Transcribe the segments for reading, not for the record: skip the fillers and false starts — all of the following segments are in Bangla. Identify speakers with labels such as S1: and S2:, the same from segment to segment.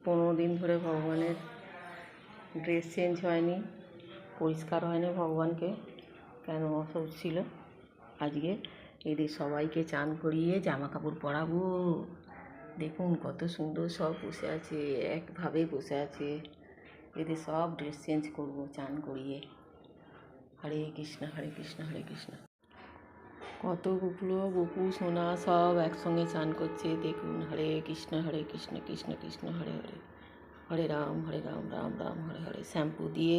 S1: 15 দিন ধরে ভগবানের ড্রেস চেঞ্জ হয়নি, পরিষ্কার হয়নি ভগবানকে, কেন অসুখ ছিল। আজকে এদের সবাইকে চান করিয়ে জামা কাপড় পরাবো। দেখুন কত সুন্দর সব বসে আছে, একভাবে বসে আছে। এদের সব ড্রেস চেঞ্জ করবো চান করিয়ে। হরে কৃষ্ণ হরে কৃষ্ণ হরে কৃষ্ণ। কতগুলো গোপু সোনা সব একসঙ্গে চান করছে দেখুন। হরে কৃষ্ণ কৃষ্ণ কৃষ্ণ হরে হরে, হরে রাম রাম রাম হরে হরে। শ্যাম্পু দিয়ে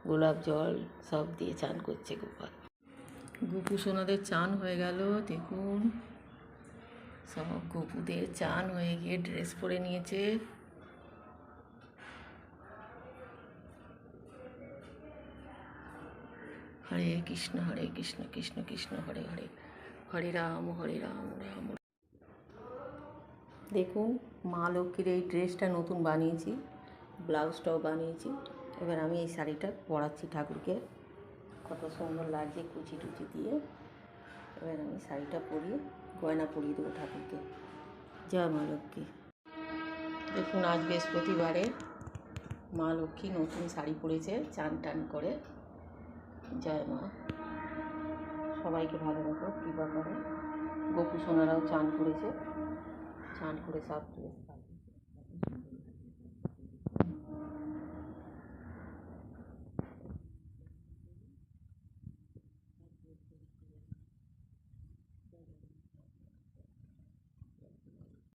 S1: গোলাপ জল সব দিয়ে চান করছে গোপাল। গোপু সোনাদের চান হয়ে গেল দেখুন, সব গোপুদের চান হয়ে গিয়ে ড্রেস পরে নিয়েছে। হরে কৃষ্ণ কৃষ্ণ কৃষ্ণ হরে হরে, হরে রাম রাম। দেখুন মা লক্ষ্মীর এই ড্রেসটা নতুন বানিয়েছি, ব্লাউজটাও বানিয়েছি। এবার আমি এই শাড়িটা পরাচ্ছি ঠাকুরকে, কত সুন্দর লাগছে কুচি টুচি দিয়ে। এবার আমি শাড়িটা পরিয়ে গয়না পরিয়ে দেবো ঠাকুরকে। জয় মা লক্ষ্মী। দেখুন আজ বৃহস্পতিবারে মা লক্ষ্মী নতুন শাড়ি পরেছে চান টান করে। জয় মা, সবাইকে ভালো মতো কৃপা করে। গোপু সোনারাও চান করেছে, চান করে সব